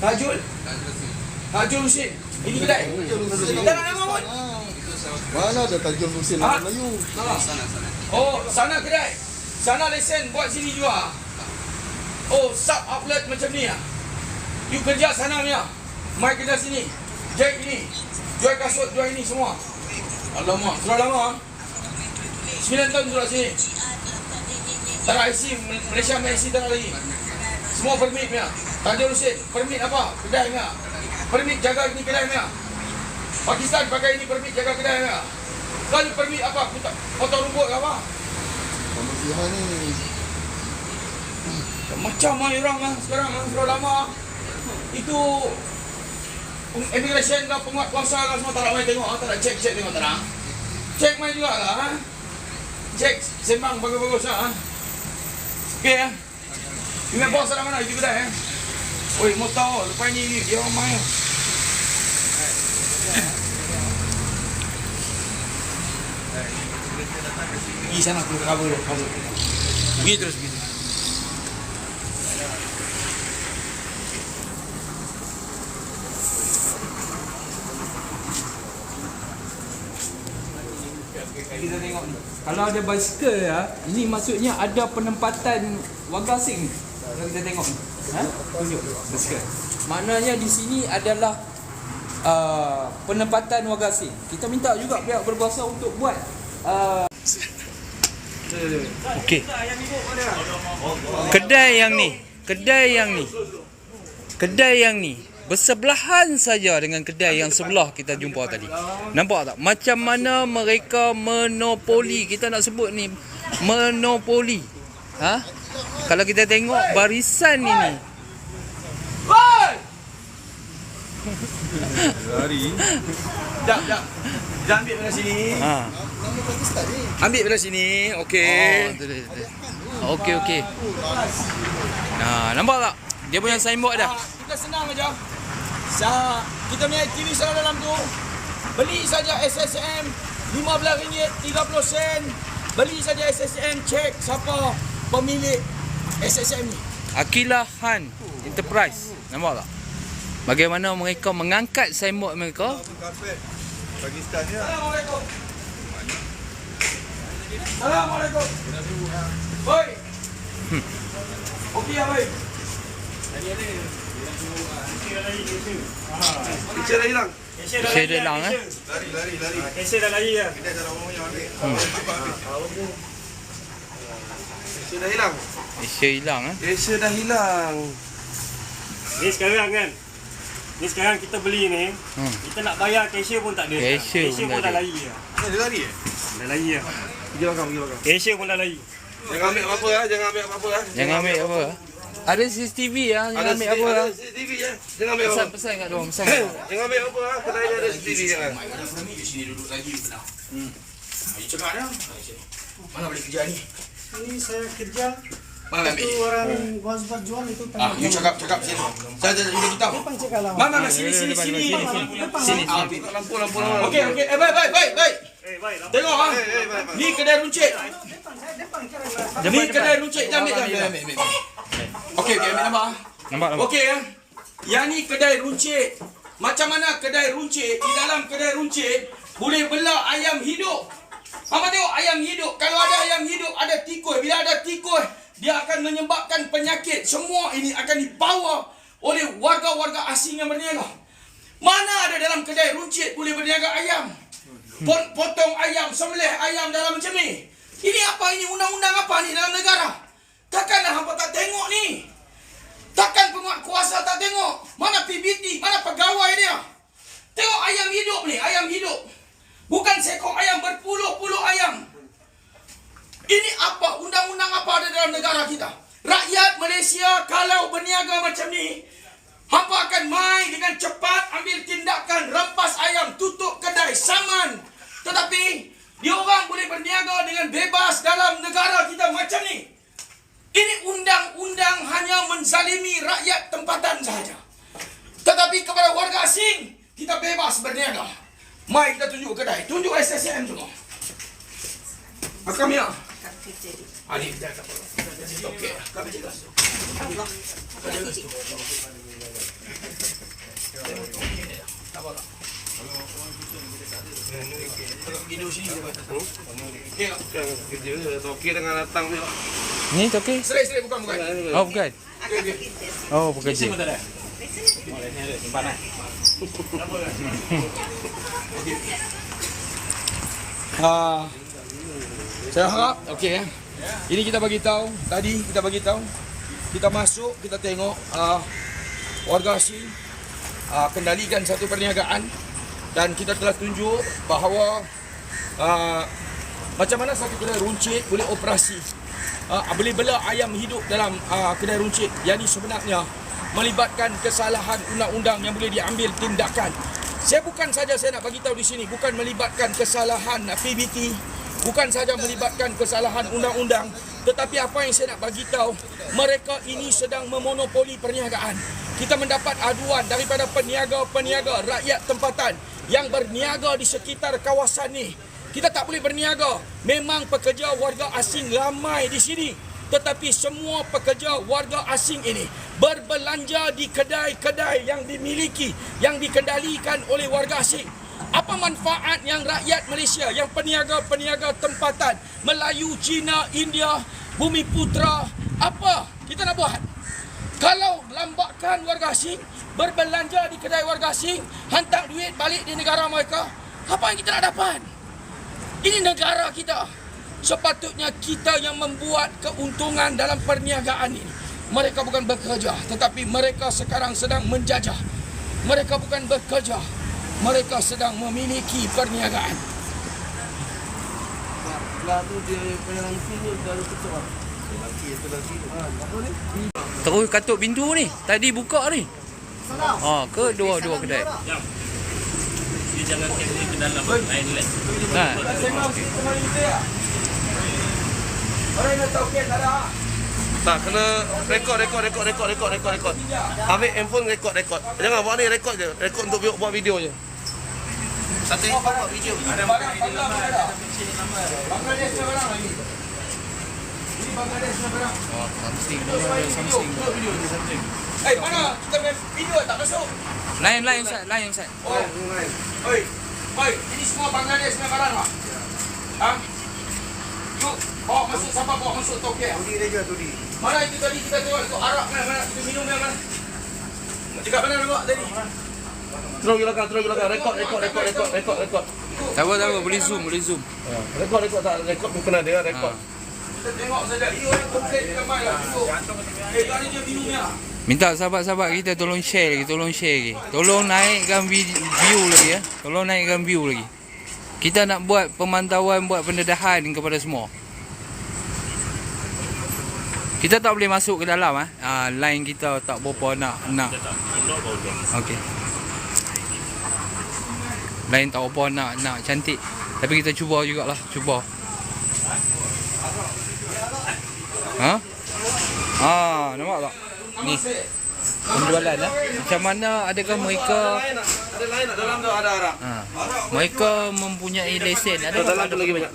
Tajul Husin. Ini kedai. Kita nak nama pun. Mana ada Tajul Husin orang Melayu? Oh, sana kedai. Sana lesen buat sini juga. Oh, sub outlet macam ni ah. You kerja sana punya. Mai kerja sini. Jack ini. Jual kasut, jual ini semua. Alamak, sudah lama. 9 tahun sudah sini. Tak ada IC, Malaysia main IC tak ada lagi. Semua permit punya. Tajul Husin, permit apa? Kedai punya. Permit jaga ini kedai punya. Pakistan pakai ini permit jaga kedai punya. Kali permit apa? Potong rumput ke apa? Pembersihan ni. Macam mana orang sekarang sudah lama. Itu immigration ke penguat kuasa ke semua tak nak main tengok, tak nak cek tengok tak nak. Cek main juga lah. Cek sembang bagus-bagus lah. Okey ya. Ingat bos ada mana itu kedai. Oi, mau tahu lepas ni dia orang main. Di sana aku cover. Pergi terus gitu. Kita tengok ni. Kalau ada basikal ya, ini maksudnya ada penempatan warga asing ni. Kalau kita tengok ni. Tunjuk basikal. Maknanya di sini adalah penempatan warga asing. Kita minta juga pihak berkuasa untuk buat okey. Kedai yang ni bersebelahan saja dengan kedai yang sebelah kita jumpa tadi. Nampak tak? Macam mana mereka monopoli, kita nak sebut ni monopoli. Kalau kita tengok barisan ini. Lari. Jap. Jangan ambil belah sini. Ambil belah sini. Okey. Okey. Nampak tak? Dia punya signboard dah. Kita senang aja. Kita punya TV sana dalam tu. Beli saja SSM RM15.30. Beli saja SSM, cek siapa pemilik SSM ni. Akilah Han Enterprise. Nampak tak? Bagaimana mereka mengangkat signboard mereka. Assalamualaikum. Assalamualaikum. Boy. Okey ya, boy. Kecil dah hilang. Saya dah hilang Lari. Kesel dah lari dah. Kita cara umumnya ambil. Kecil dah hilang. Asia hilang Asia dah hilang. Ni sekarang kan. Ni sekarang kita beli ni. Kita nak bayar cashier pun tak ada. Cashier pun dah lari dah. Dia lari Dah lari dah. Pergi belakang. Cashier pun dah lari. Jangan ambil apa-apa jangan ambil apa-apa Jangan ambil apa. Ada CCTV jangan ambil apa. Ada CCTV jangan ambil apa. Pesan kat diorang, pesan. Jangan ambil apa kedai dia ada CCTV jangan. Kami di sini duduk lagi benar. Ayo cakap dah. Mana boleh kerja ni? Ini saya kerja. Mana ambil? Itu orang was jual itu. You cakap sini. Saya ada juga kita. Mana sini. Sini. Lampu. Okey. Baik. Tengok Ni kedai runcit. Ni kedai runcit. Ambil. Okey, ambil nampak. Nampak. Okey ya. Yang ni kedai runcit. Macam mana kedai runcit? Di dalam kedai runcit boleh bela ayam hidup. Apa tengok ayam hidup. Kalau ada ayam hidup, ada tikus. Bila ada tikus, dia akan menyebabkan penyakit. Semua ini akan dibawa oleh warga-warga asing yang berniaga. Mana ada dalam kedai runcit boleh berniaga ayam? Potong ayam, sembelih ayam dalam macam ni. Ini apa ini? Undang-undang apa ni dalam negara? Takkanlah hampa tak tengok ni? Takkan penguatkuasa tak tengok? Mana PBT? Mana pegawai dia? Tengok ayam hidup ni, ayam hidup. Bukan seekor ayam, berpuluh-puluh ayam. Ini apa? Undang-undang apa ada dalam negara kita? Rakyat Malaysia kalau berniaga macam ni, hampa akan main dengan cepat, ambil tindakan, rampas ayam, tutup kedai, saman. Tetapi, diorang boleh berniaga dengan bebas dalam negara kita macam ni. Ini undang-undang hanya menzalimi rakyat tempatan sahaja. Tetapi kepada warga asing, kita bebas berniaga. Mai kita tunjuk kedai, tunjuk SSM semua. Akam ya. Adik kita tak apa. Okey, kami jaga. Toki dengan datang ni. Ni toki? Serai bukan. Oh bukan. Oh bekerja. Saya harap okey ya. Ini kita bagi tahu, tadi kita bagi tahu. Kita masuk, kita tengok warga asing kendalikan satu perniagaan dan kita telah tunjuk bahawa macam mana satu kedai runcit boleh operasi. Boleh bela ayam hidup dalam kedai runcit. Yang ini sebenarnya melibatkan kesalahan undang-undang yang boleh diambil tindakan. Saya bukan saja saya nak bagi tahu di sini, bukan melibatkan kesalahan PBT, bukan saja melibatkan kesalahan undang-undang, tetapi apa yang saya nak bagi tahu, mereka ini sedang memonopoli perniagaan. Kita mendapat aduan daripada peniaga-peniaga rakyat tempatan yang berniaga di sekitar kawasan ni. Kita tak boleh berniaga. Memang pekerja warga asing ramai di sini, tetapi semua pekerja warga asing ini berbelanja di kedai-kedai yang dimiliki, yang dikendalikan oleh warga asing. Apa manfaat yang rakyat Malaysia, yang peniaga-peniaga tempatan, Melayu, Cina, India, Bumi Putra, apa kita nak buat? Kalau lambakan warga asing, berbelanja di kedai warga asing, hantar duit balik di negara mereka, apa yang kita nak dapat? Ini negara kita. Sepatutnya kita yang membuat keuntungan dalam perniagaan ini. Mereka bukan bekerja, tetapi mereka sekarang sedang menjajah. Mereka bukan bekerja, mereka sedang memiliki perniagaan. Terus katuk pintu ni. Tadi buka ni. Ke dua kedai. Dia jangan kena ke dalam lain leh. Orang nak tahu tak ada. Tak, kena rekod. Ambil handphone rekod. Jangan buat ni, rekod je. Rekod untuk buat video je. Satu ini buat video. Ada barang ada. Bangladesh ada barang lagi. Ini Bangladesh ada barang. Something. Mana kita main video tak masuk? Lain Ustaz. Oi, ini semua Bangladesh punya barang lah. Yuk, bawa masuk, siapa bawa masuk Tokyo? Tudi dia jual tudi. Mana itu tadi kita tengok itu arak mana kita minum yang mana? Cakap mana nak bawa tadi? Terus belakang. Rekod. Tak apa, boleh zoom. Rekod pun kena dia, rekod. Kita tengok saja. Ini orang komplain ramai lah. Tadi dia minumnya. Minta sahabat-sahabat kita tolong share lagi. Tolong naikkan view lagi ya. Kita nak buat pemantauan, buat pendedahan kepada semua. Kita tak boleh masuk ke dalam line kita tak berapa nak. Okey. Line tak berapa nak cantik. Tapi kita cuba jugalah, nampak tak? Ni. Penjualan Macam mana, adakah mereka Ada lain dalam tu ada arak. Mereka mempunyai lesen. Dalam tu lagi banyak.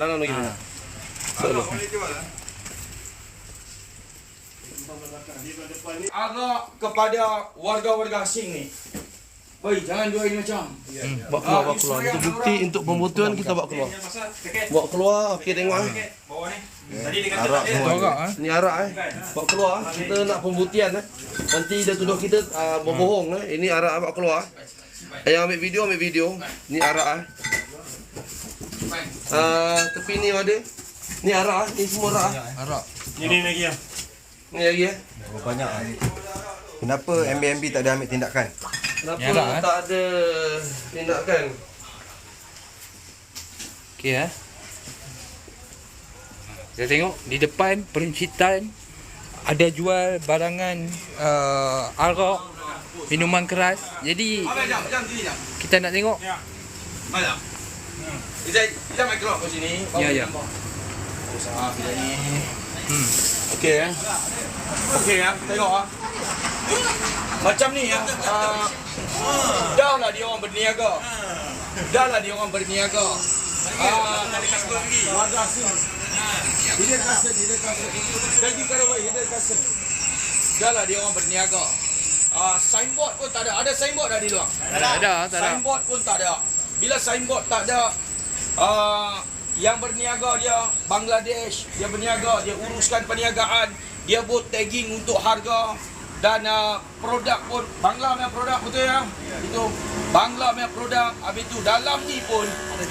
Arak kepada warga-warga asing ni. Oi, jangan jual ini macam. Bawa keluar. Itu bukti untuk pembuktian kita bawa keluar. Okey tengok Bawah ni. Tadi dia arak kata semua. Ni arak bawa keluar. Kita nak pembuktian Nanti dia tuduh kita berbohong Ini arak bawa keluar. Yang ambil video. Ni arak tepi ni ada. Ni arak ni semua arak. Ini lagi ya. Ni lagi Banyak. Kenapa MBMB tak ada ambil tindakan? Kenapa tak ada tindakan? Okey Kita tengok di depan perincitan ada jual barangan arak, minuman keras. Jadi kita nak tengok. Mana? Kita mai keluar ke sini. Ya. Usaha kita ni. Okey tengok Macam ni Dah lah dia orang berniaga. Warga asing. Dia kasa. Jadi kalau dia kasa. Dah lah dia orang berniaga. Signboard pun tak ada. Ada signboard dah di luar? Tak ada. Signboard pun tak ada. Bila signboard tak ada, yang berniaga dia Bangladesh, dia berniaga, dia uruskan perniagaan, dia buat tagging untuk harga dan produk pun Bangla punya produk, betul ya? Itu Bangla punya produk. Habis itu dalam ni pun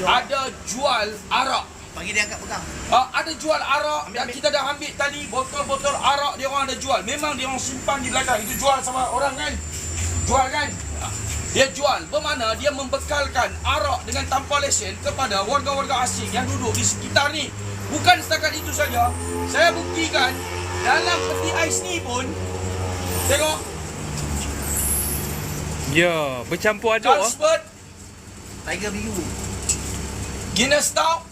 ada jual arak. Bagi dia angkat pegang. Ada jual arak dan kita dah ambil tadi botol-botol arak dia orang ada jual. Memang dia orang simpan di belakang. Itu jual sama orang kan? Jual kan? Dia jual. Bermakna dia membekalkan arak dengan tanpa lesen kepada warga-warga asing yang duduk di sekitar ni. Bukan setakat itu saja. Saya buktikan dalam peti ais ni pun. Tengok. Ya, bercampur aduk. Carlsberg, Tiger biru. Guinness Stout,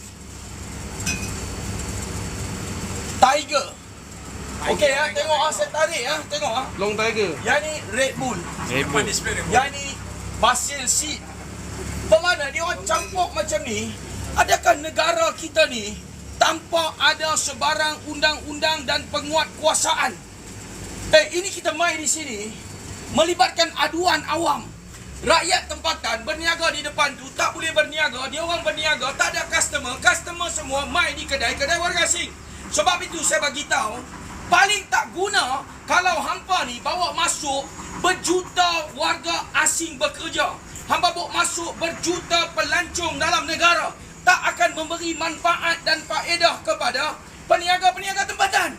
Tiger. Okey tengok saya tarik tengok Long Tiger. Yang ni Red Bull. Yang ni Basil Seed. Bermakna dia orang campur macam ni. Adakah negara kita ni tanpa ada sebarang undang-undang dan penguatkuasaan? Ini kita main di sini melibatkan aduan awam. Rakyat tempatan berniaga di depan tu tak boleh berniaga. Dia orang berniaga, tak ada customer. Customer semua mai di kedai-kedai warga asing. Sebab itu saya bagi tahu, paling tak guna kalau hampa ni bawa masuk berjuta warga asing bekerja. Hampa bawa masuk berjuta pelancong dalam negara. Tak akan memberi manfaat dan faedah kepada peniaga-peniaga tempatan.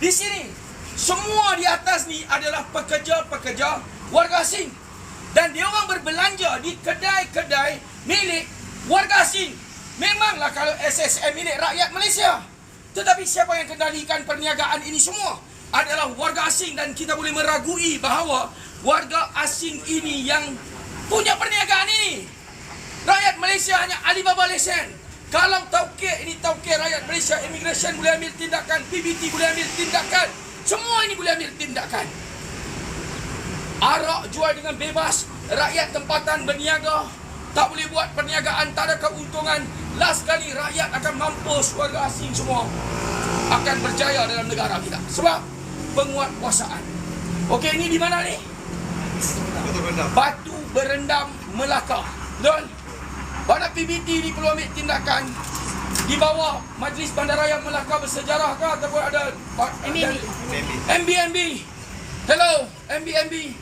Di sini, semua di atas ni adalah pekerja-pekerja warga asing. Dan dia orang berbelanja di kedai-kedai milik warga asing. Memanglah kalau SSM milik rakyat Malaysia. Tetapi siapa yang kendalikan perniagaan ini semua adalah warga asing. Dan kita boleh meragui bahawa warga asing ini yang punya perniagaan ini. Rakyat Malaysia hanya Alibaba lesen. Kalau tauke ini tauke rakyat Malaysia, immigration boleh ambil tindakan, PBT boleh ambil tindakan. Semua ini boleh ambil tindakan. Arak jual dengan bebas, rakyat tempatan berniaga, tak boleh buat perniagaan, tak ada keuntungan. Last kali rakyat akan mampus, warga asing semua akan berjaya dalam negara kita. Sebab penguatkuasaan. Okey, ini di mana ni? Batu Berendam, Melaka. Betul? Pada PBT ni perlu ambil tindakan. Di bawah Majlis Bandaraya Melaka Bersejarah ke ataupun ada MBMB. Hello, MBMB.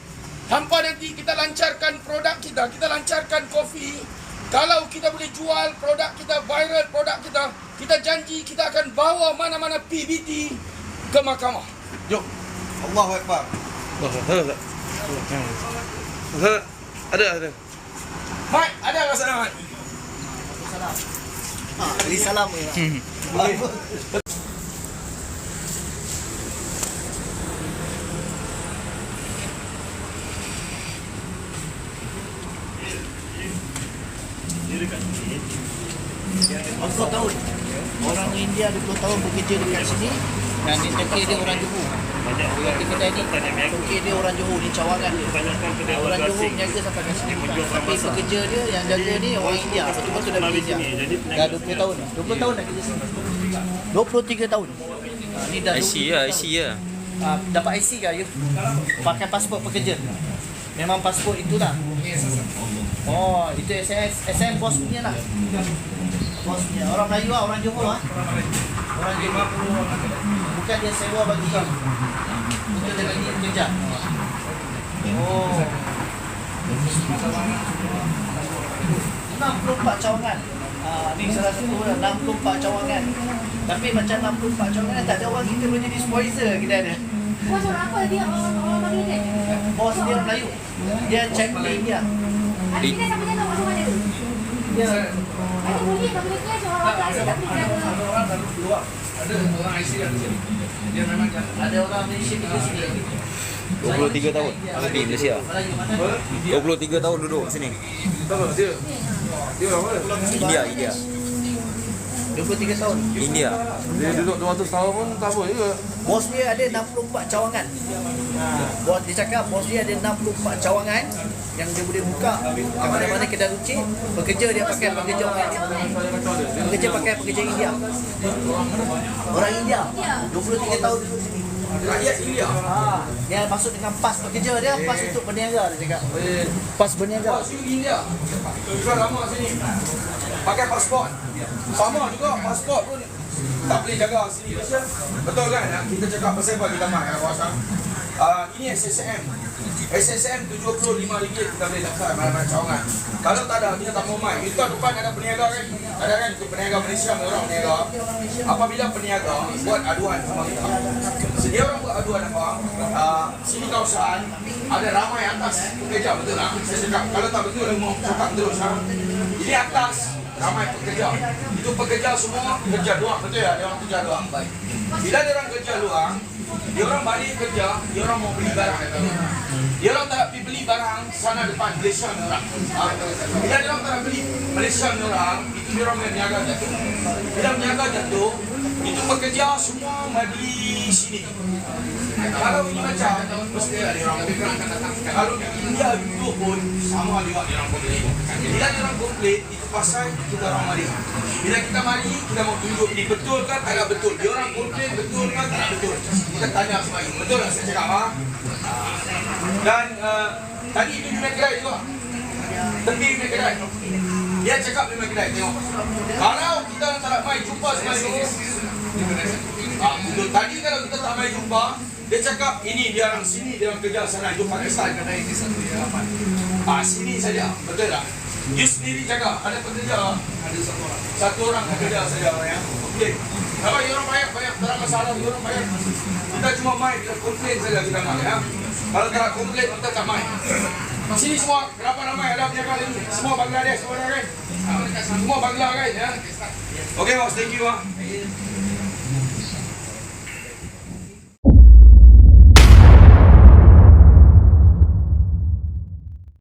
Hampa nanti kita lancarkan produk kita, kita lancarkan kopi. Kalau kita boleh jual produk kita, viral produk kita, kita janji kita akan bawa mana-mana PBT ke mahkamah. Jom. Allahu Akbar. Ada. Mat, ada ke sana, Mat? Beri salam ya. Tahun. Orang India 20 tahun bekerja dekat sini dan dia tokek dia orang Johor. Di kedai ni tokek dia orang Johor, di cawangan dia. Orang Johor menjaga sampai kat sini. Tapi pekerja dia yang jaga ni orang India, betul-betul dari India. Dah 20 tahun. 20 tahun dah kerja sini. 23 tahun. Ni dah IC lah. Dapat IC ke you? Pakai pasport pekerja. Memang pasport itulah. Oh, itu SM bos punya lah. Bosnya orang Melayu lah, orang Johor lah. Orang Johor bukan dia sewa bagi kamu. Itu dia bagi kerja. Oh. 64 cawangan. Ni salah satu 64 cawangan. Tapi macam 64 cawangan tak ada orang kita boleh jadi supervisor kita ada. Bos orang apa dia? Orang Bangladesh? Bos dia Melayu. Dia champion dia. Ada kita siapa dia tahu orang mana tu? Dia Ada boleh tak boleh kerja orang Malaysia tak boleh kerja. Ada orang IC ada sini. Dia memang ada orang Malaysia di sini. 23 tahun di Malaysia. 23 tahun duduk sini. Tahu dia. Dia orang mana? India. 23 tahun. India. Dia duduk 200 tahun pun tak apa juga. Bos dia ada 64 cawangan. Bos dia cakap bos dia ada 64 cawangan yang dia boleh buka ke mana-mana kedai runcit. Pekerja dia pakai pekerja orang India. Pekerja pakai pekerja India. Orang India. 23 tahun duduk sini. rakyat India. Dia masuk dengan pas pekerja dia, pas untuk berniaga dia cakap. Pas berniaga. Pas India. Jual lama sini. Pakai pasport. Sama juga pasport pun tak boleh jaga sini. Betul kan? Kita cakap pasal apa kita mak kawasan. Ini SSM. SSM RM75 kita boleh daftar mana-mana cawangan. Kalau tak ada, kita tak mau main. Itu depan ada peniaga kan? Ada kan? Peniaga Malaysia, orang peniaga. Apabila peniaga buat aduan sama kita, dia orang buat aduan apa? Sini kawasan ada ramai atas pekerja, betul tak? Saya cakap, kalau tak betul, mau cakap terus. Ini atas ramai pekerja. Itu pekerja semua kerja luar, betul ya? Dia orang kerja luar. Bila dia orang kerja luar, dia orang balik kerja, dia orang mau beli barang. Dia orang tak pergi beli barang sana depan Malaysia ni orang. Bila dia orang tak beli Malaysia ni orang, itu dia orang berniaga jatuh. Bila berniaga jatuh, itu pekerja semua bagi sini. Kalau ini macam, mesti ada orang komplain. Kalau di India itu pun sama juga dia orang komplain. Bila dia orang komplain, itu pasal kita orang mari. Bila kita mari, kita mau tunjuk ini betul kan tak betul. Dia orang komplain betul kan tak betul. Kita tanya semua, betul tak saya cakap? Dan tadi itu juga kira juga. tepi punya kedai. Dia cakap punya kedai, tengok. Kalau kita tak nak mai jumpa sekali tu, tadi kalau kita tak mai jumpa, dia cakap ini dia orang sini, dia orang kerja sana, itu Pakistan. Sini saja, betul tak? You sendiri cakap ada pekerja, ada satu orang pekerja saja ya. Okey. Kalau orang banyak tak ada masalah, orang banyak. Kita cuma main, kita komplain saja kita main ya. Kalau tak komplain kita tak main. Sini semua berapa ramai ada punya kali ini? Semua Bangladesh semua kan? Semua Bangladesh kan ya. Okey, bos, thank you ah.